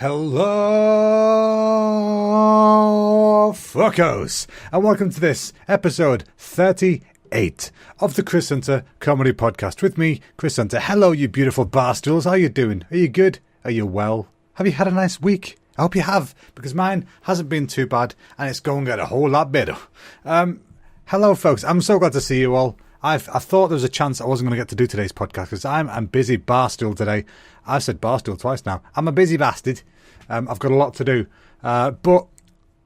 Hello, fuckos, and welcome to this episode 38 of the Chris Hunter Comedy Podcast with me, Chris Hunter. Hello, you beautiful bastards. How you doing? Are you good? Are you well? Have you had a nice week? I hope you have, because mine hasn't been too bad, and it's going to get a whole lot better. Hello, folks. I'm so glad to see you all. I thought there was a chance I wasn't going to get to do today's podcast because I'm busy barstool today. I've said barstool twice now. I'm a busy bastard. I've got a lot to do. But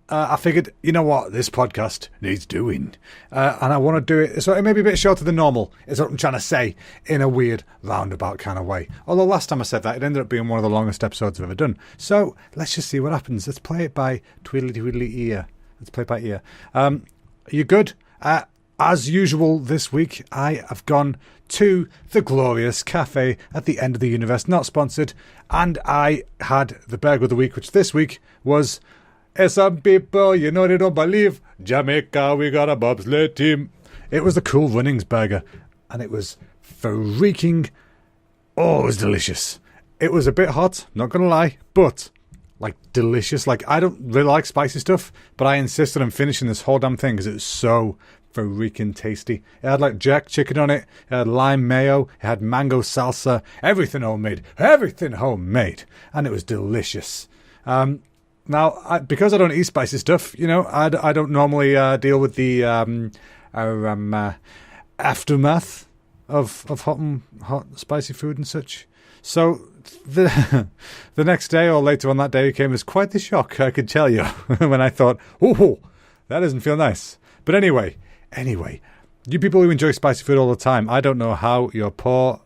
I figured, you know what? This podcast needs doing. And I want to do it. So it may be a bit shorter than normal, is what I'm trying to say, in a weird, roundabout kind of way. Although last time I said that, it ended up being one of the longest episodes I've ever done. So let's just see what happens. Let's play it by twiddly ear. Let's play it by ear. Are you good? As usual this week, I have gone to the glorious cafe at the end of the universe, not sponsored, and I had the burger of the week, which this week was, some people, you know they don't believe, Jamaica, we got a bobsled team. It was the Cool Runnings burger, and it was freaking, it was delicious. It was a bit hot, not gonna lie, but like delicious. Like, I don't really like spicy stuff, but I insisted on finishing this whole damn thing because it was so freaking tasty. It had like jerk chicken on it, it had lime mayo, it had mango salsa, everything homemade, and it was delicious. Now, because I don't eat spicy stuff, you know, I don't normally deal with the aftermath of hot spicy food and such. So the next day or later on that day came as quite the shock, I could tell you, when I thought, oh, that doesn't feel nice. But anyway, you people who enjoy spicy food all the time, I don't know how your poor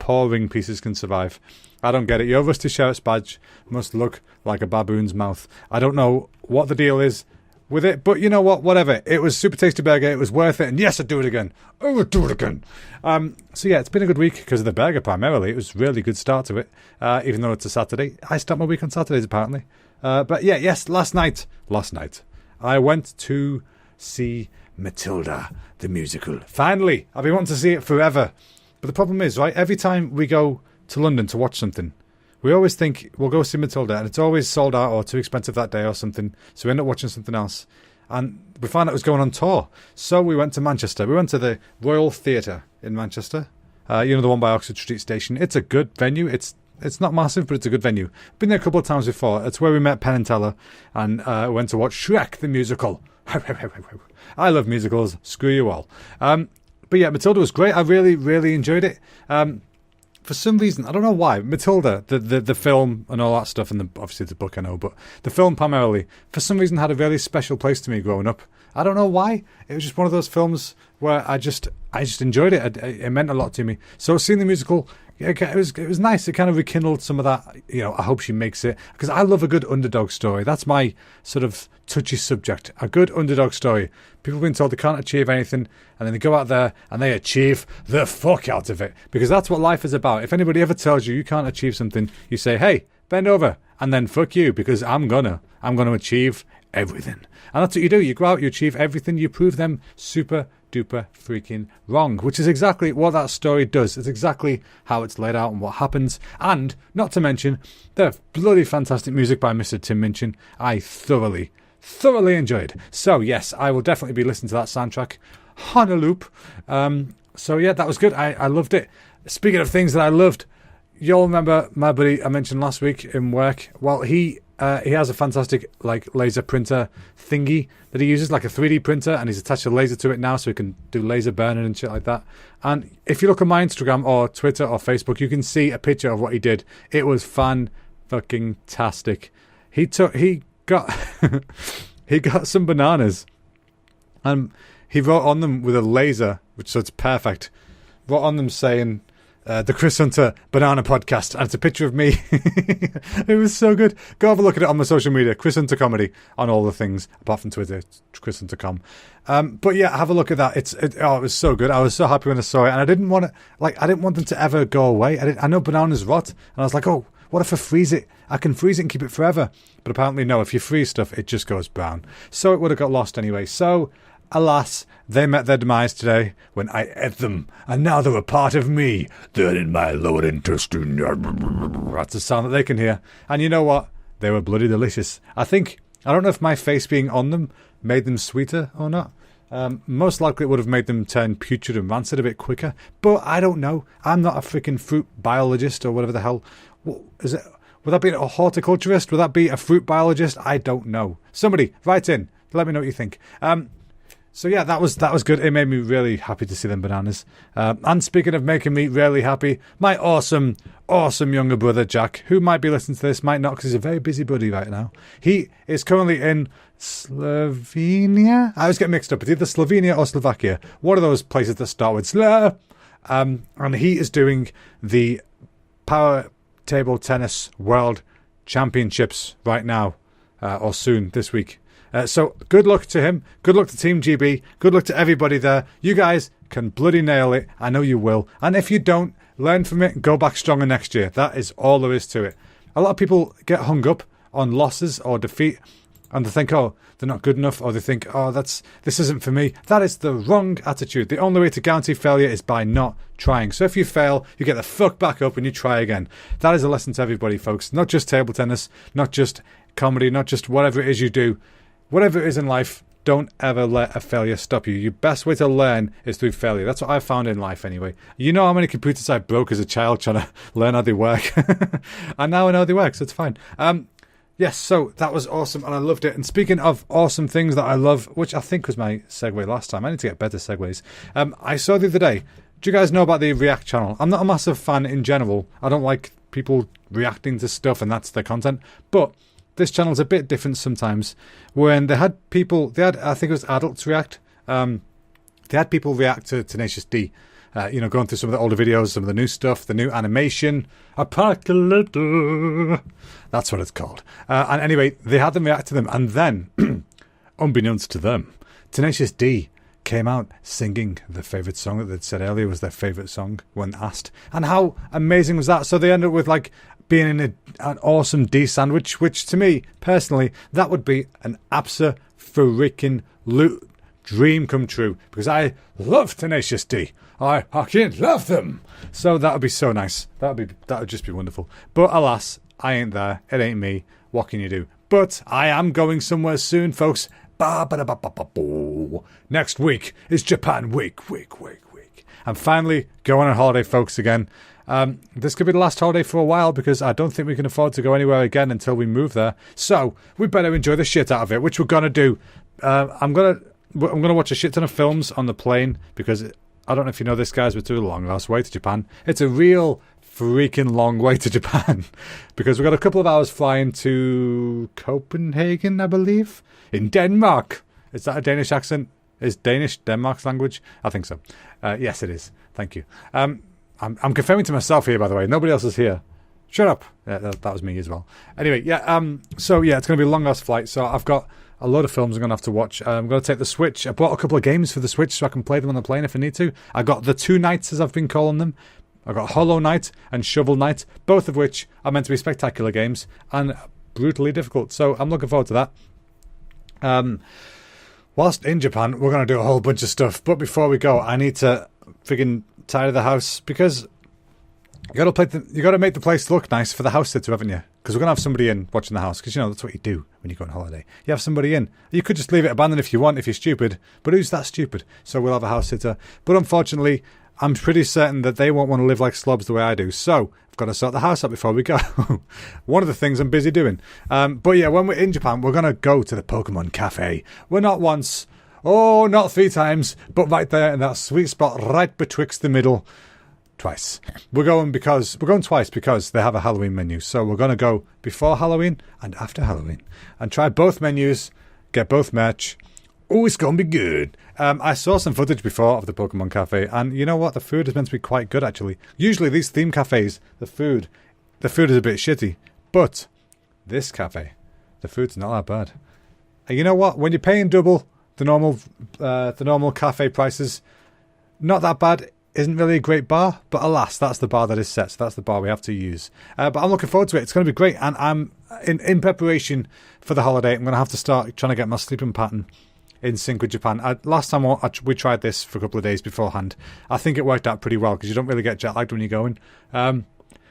ring pieces can survive. I don't get it. Your rusty sheriff's badge must look like a baboon's mouth. I don't know what the deal is with it, but you know what? Whatever. It was super tasty burger. It was worth it. And yes, I'd do it again. I would do it again. So yeah, it's been a good week because of the burger primarily. It was a really good start to it, even though it's a Saturday. I start my week on Saturdays apparently. But yeah, yes, last night, I went to see Matilda, the musical. Finally, I've been wanting to see it forever. But the problem is, right, every time we go to London to watch something, we always think we'll go see Matilda, and it's always sold out or too expensive that day or something, so we end up watching something else. And we found out it was going on tour. So we went to Manchester. We went to the Royal Theatre in Manchester. You know, the one by Oxford Street Station. It's a good venue. It's not massive, but it's a good venue. Been there a couple of times before. It's where we met Penn and Teller and went to watch Shrek the musical. I love musicals. Screw you all. But yeah, Matilda was great. I really, really enjoyed it. For some reason, I don't know why, Matilda, the film and all that stuff, and obviously the book I know, but the film primarily, for some reason had a really special place to me growing up. I don't know why. It was just one of those films where I just enjoyed it. It meant a lot to me. So seeing the musical, it was nice. It kind of rekindled some of that. You know, I hope she makes it, because I love a good underdog story. That's my sort of touchy subject. A good underdog story. People have been told they can't achieve anything, and then they go out there and they achieve the fuck out of it, because that's what life is about. If anybody ever tells you can't achieve something, you say, hey, bend over, and then fuck you, because I'm gonna achieve everything. And that's what you do. You go out, you achieve everything, you prove them super duper freaking wrong, which is exactly what that story does. It's exactly how it's laid out and what happens. And not to mention the bloody fantastic music by Mr. Tim Minchin. I thoroughly enjoyed. So yes, I will definitely be listening to that soundtrack on a loop. So yeah, that was good. I loved it. Speaking of things that I loved, you'll remember my buddy I mentioned last week in work. Well, he has a fantastic like laser printer thingy that he uses, like a 3D printer, and he's attached a laser to it now so he can do laser burning and shit like that. And if you look on my Instagram or Twitter or Facebook, you can see a picture of what he did. It was fan-fucking-tastic. He got he got some bananas and he wrote on them with a laser, so it's perfect. Wrote on them saying, the Chris Hunter Banana Podcast, and it's a picture of me. It was so good. Go have a look at it on my social media, Chris Hunter Comedy, on all the things apart from Twitter, Chris Hunter Com. But yeah, have a look at that. It was so good. I was so happy when I saw it, and I didn't want them to ever go away. I know bananas rot, and I was like, oh, what if I freeze it? I can freeze it and keep it forever. But apparently no, if you freeze stuff, it just goes brown. So it would have got lost anyway. So alas, they met their demise today when I ate them, and now they're a part of me. They're in my lower intestine. That's the sound that they can hear. And you know what? they were bloody delicious. I don't know if my face being on them made them sweeter or not. Most likely it would have made them turn putrid and rancid a bit quicker, but I don't know. I'm not a freaking fruit biologist or whatever the hell. What is it? Would that be a horticulturist? Would that be a fruit biologist? I don't know. Somebody write in. Let me know what you think. So yeah, that was good. It made me really happy to see them bananas. And speaking of making me really happy, my awesome younger brother Jack, who might be listening to this, might not, because he's a very busy buddy right now. He is currently in Slovenia. I always get mixed up. It's either Slovenia or Slovakia. One of those places that start with Sla. And he is doing the Power Table Tennis World Championships right now, or soon this week. So good luck to him. Good luck to Team GB. Good luck to everybody there. You guys can bloody nail it. I know you will. And if you don't, learn from it and go back stronger next year. That is all there is to it. A lot of people get hung up on losses or defeat, and they think, oh, they're not good enough, or they think, oh, this isn't for me. That is the wrong attitude. The only way to guarantee failure is by not trying. So if you fail, you get the fuck back up and you try again. That is a lesson to everybody, folks. Not just table tennis, not just comedy, not just whatever it is you do. Whatever it is in life, don't ever let a failure stop you. Your best way to learn is through failure. That's what I've found in life anyway. You know how many computers I broke as a child trying to learn how they work? And now I know how they work, so it's fine. Yes, so that was awesome and I loved it. And speaking of awesome things that I love, which I think was my segue last time. I need to get better segues. I saw the other day, do you guys know about the React channel? I'm not a massive fan in general. I don't like people reacting to stuff and that's their content. But this channel's a bit different sometimes. When they had I think it was adults react. They had people react to Tenacious D. Going through some of the older videos, some of the new stuff, the new animation. Apocalypse. That's what it's called. And anyway, they had them react to them. And then, unbeknownst to them, Tenacious D came out singing the favourite song that they'd said earlier was their favourite song when asked. And how amazing was that? So they ended up with being in an awesome D sandwich, which to me, personally, that would be an freaking dream come true. Because I love Tenacious D. I fucking love them. So that would be so nice. That would just be wonderful. But alas, I ain't there. It ain't me. What can you do? But I am going somewhere soon, folks. Next week is Japan week. I'm finally going on holiday, folks, again. This could be the last holiday for a while because I don't think we can afford to go anywhere again until we move there. So we better enjoy the shit out of it, which we're gonna do. I'm gonna watch a shit ton of films on the plane because I don't know if you know this, guys, but it's a long ass way to Japan. It's a real freaking long way to Japan because we've got a couple of hours flying to Copenhagen, I believe, in Denmark. Is that a Danish accent? Is Danish Denmark's language? I think so. Yes, it is. Thank you. I'm confirming to myself here, by the way. Nobody else is here. Shut up. Yeah, that was me as well. Anyway, yeah. So yeah, it's going to be a long ass flight. So I've got a load of films I'm going to have to watch. I'm going to take the Switch. I bought a couple of games for the Switch so I can play them on the plane if I need to. I got the two nights, as I've been calling them. I got Hollow Knight and Shovel Knight, both of which are meant to be spectacular games and brutally difficult. So I'm looking forward to that. Whilst in Japan, we're going to do a whole bunch of stuff. But before we go, I need to friggin' tidy the house because you got to make the place look nice for the house sitter, haven't you? Because we're going to have somebody in watching the house. Because, that's what you do when you go on holiday. You have somebody in. You could just leave it abandoned if you want, if you're stupid. But who's that stupid? So we'll have a house sitter. But unfortunately, I'm pretty certain that they won't want to live like slobs the way I do. So I've got to sort the house out before we go. One of the things I'm busy doing. But yeah, when we're in Japan, we're going to go to the Pokemon Cafe. We're not once, not 3 times, but right there in that sweet spot right betwixt the middle. Twice. We're going twice because they have a Halloween menu. So we're going to go before Halloween and after Halloween and try both menus, get both merch. Oh, it's going to be good. I saw some footage before of the Pokemon Cafe, and you know what? The food is meant to be quite good, actually. Usually these theme cafes, the food is a bit shitty. But this cafe, the food's not that bad. And you know what? When you're paying double the normal cafe prices, not that bad. Isn't really a great bar, but alas, that's the bar that is set, so that's the bar we have to use. But I'm looking forward to it. It's going to be great, and I'm in preparation for the holiday. I'm going to have to start trying to get my sleeping pattern in sync with Japan. Last time we tried this for a couple of days beforehand. I think it worked out pretty well because you don't really get jet lagged when you're going.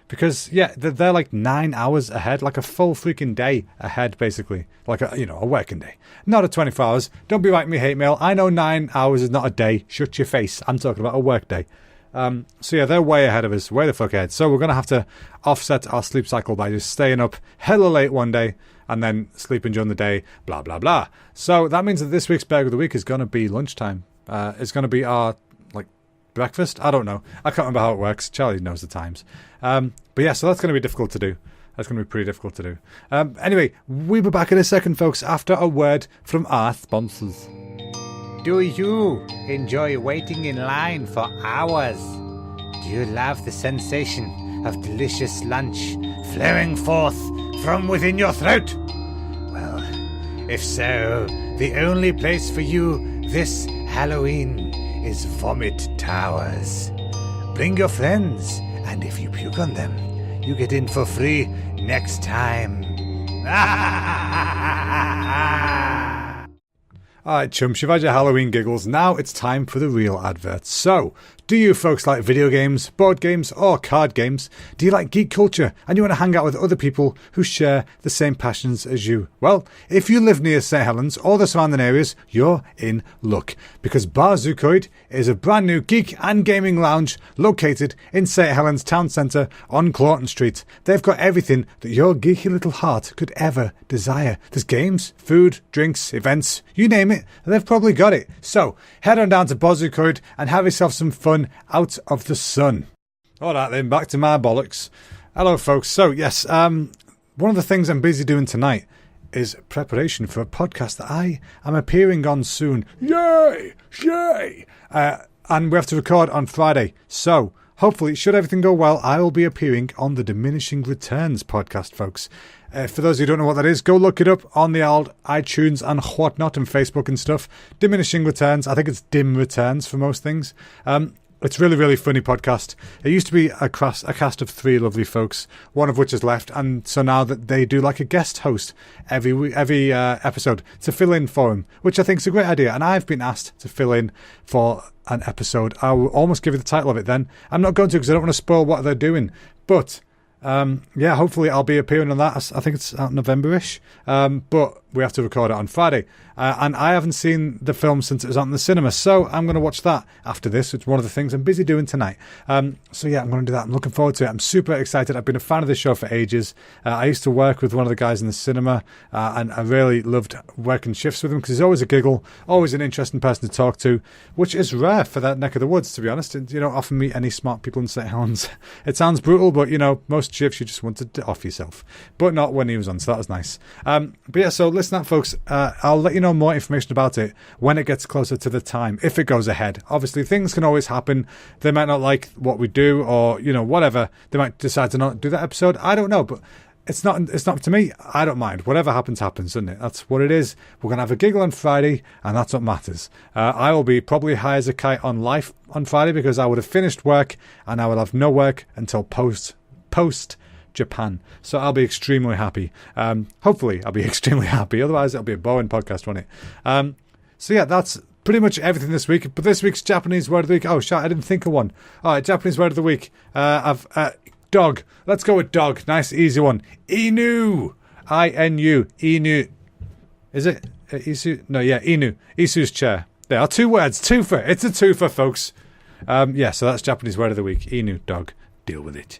Because, yeah, they're like 9 hours ahead, like a full freaking day ahead, basically. Like, a working day. Not a 24 hours. Don't be writing me hate mail. I know 9 hours is not a day. Shut your face. I'm talking about a work day. So, yeah, they're way ahead of us. Way the fuck ahead. So we're going to have to offset our sleep cycle by just staying up hella late one day and then sleeping during the day, blah, blah, blah. So that means that this week's Burger of the Week is going to be lunchtime. It's going to be our, breakfast? I don't know. I can't remember how it works. Charlie knows the times. But yeah, so that's going to be difficult to do. That's going to be pretty difficult to do. Anyway, we'll be back in a second, folks, after a word from our sponsors. Do you enjoy waiting in line for hours? Do you love the sensation of delicious lunch flowing forth from within your throat? Well, if so, the only place for you this Halloween is Vomit Towers. Bring your friends, and if you puke on them, you get in for free next time. Alright, chumps, you've had your Halloween giggles. Now it's time for the real adverts. So, do you folks like video games, board games, or card games? Do you like geek culture and you want to hang out with other people who share the same passions as you? Well, if you live near St. Helens or the surrounding areas, you're in luck. Because Bar Zucoid is a brand new geek and gaming lounge located in St. Helens Town Centre on Clawton Street. They've got everything that your geeky little heart could ever desire. There's games, food, drinks, events, you name it, they've probably got it. So, head on down to Bar Zucoid and have yourself some fun out of the sun. Alright then, back to my bollocks. Hello folks. So yes, one of the things I'm busy doing tonight is preparation for a podcast that I am appearing on soon. Yay! Yay! And we have to record on Friday. So, hopefully, should everything go well, I will be appearing on the Diminishing Returns podcast, folks. For those who don't know what that is, go look it up on the old iTunes and whatnot and Facebook and stuff. Diminishing Returns. I think it's Dim Returns for most things. It's really, really funny podcast. It used to be a cast of three lovely folks, one of which has left, and so now that they do like a guest host every episode to fill in for him, which I think is a great idea. And I've been asked to fill in for an episode. I will almost give you the title of it then. I'm not going to because I don't want to spoil what they're doing, but yeah, hopefully I'll be appearing on that. I think it's out November-ish, but we have to record it on Friday. And I haven't seen the film since it was out in the cinema, so I'm going to watch that after this. It's one of the things I'm busy doing tonight. So yeah, I'm going to do that. I'm looking forward to it. I'm super excited. I've been a fan of this show for ages. I used to work with one of the guys in the cinema, and I really loved working shifts with him because he's always a giggle, always an interesting person to talk to, which is rare for that neck of the woods, to be honest. And you don't often meet any smart people in St. Helens. It sounds brutal, but most shifts you just wanted to off yourself, but not when he was on, so that was nice. But yeah, so listen up, folks. I'll let you know more information about it when it gets closer to the time, if it goes ahead. Obviously, things can always happen. They might not like what we do, or whatever. They might decide to not do that episode. I don't know, but it's not up to me. I don't mind. Whatever happens, happens, isn't it? That's what it is. We're gonna have a giggle on Friday, and that's what matters. I will be probably high as a kite on life on Friday because I would have finished work, and I will have no work until post Japan. So I'll be extremely happy. Hopefully I'll be extremely happy. Otherwise it'll be a boring podcast, won't it? So yeah, that's pretty much everything this week. But this week's Japanese word of the week. Oh shit, I didn't think of one. Alright, Japanese word of the week. Dog. Let's go with dog. Nice easy one. Inu. I-N-U. Inu. Is it? Isu? No, yeah, Inu. Isu's chair. There are two words. Twofer. It's a twofer, folks. Yeah, so that's Japanese word of the week. Inu, dog. Deal with it.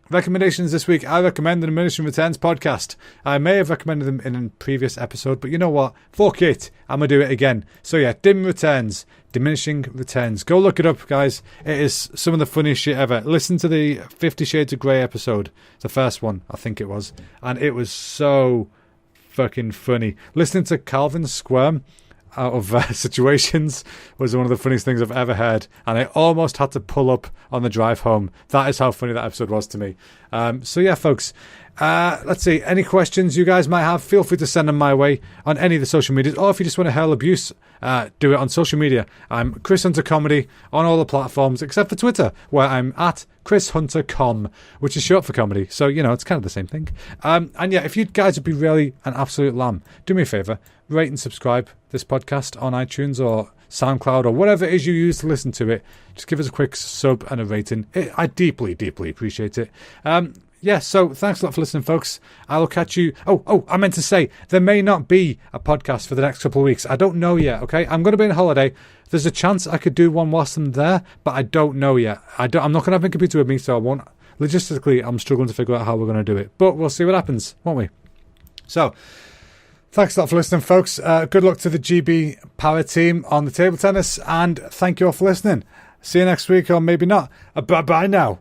Recommendations this week. I recommend the Diminishing Returns podcast. I may have recommended them in a previous episode, but you know what? Fuck it. I'm going to do it again. So yeah, Diminishing Returns. Go look it up, guys. It is some of the funniest shit ever. Listen to the 50 Shades of Grey episode. The first one, I think it was. And it was so fucking funny. Listening to Calvin squirm out of situations was one of the funniest things I've ever heard, and I almost had to pull up on the drive home. That is how funny that episode was to me. So yeah, folks, let's see, any questions you guys might have, feel free to send them my way on any of the social medias, or if you just want to hurl abuse, do it on social media. I'm Chris Hunter Comedy on all the platforms except for Twitter, where I'm at Chris Hunter Com, which is short for comedy, so it's kind of the same thing. And yeah, if you guys would be really an absolute lamb, do me a favour, rate and subscribe this podcast on iTunes or SoundCloud, or whatever it is you use to listen to it, just give us a quick sub and a rating. I deeply, deeply appreciate it. So thanks a lot for listening, folks. I will catch you. I meant to say, there may not be a podcast for the next couple of weeks. I don't know yet, okay? I'm going to be on holiday. There's a chance I could do one whilst I'm there, but I don't know yet. I'm not going to have my computer with me, so I won't. Logistically, I'm struggling to figure out how we're going to do it. But we'll see what happens, won't we? So, thanks a lot for listening, folks. Good luck to the GB Power team on the table tennis, and thank you all for listening. See you next week, or maybe not. Bye-bye now.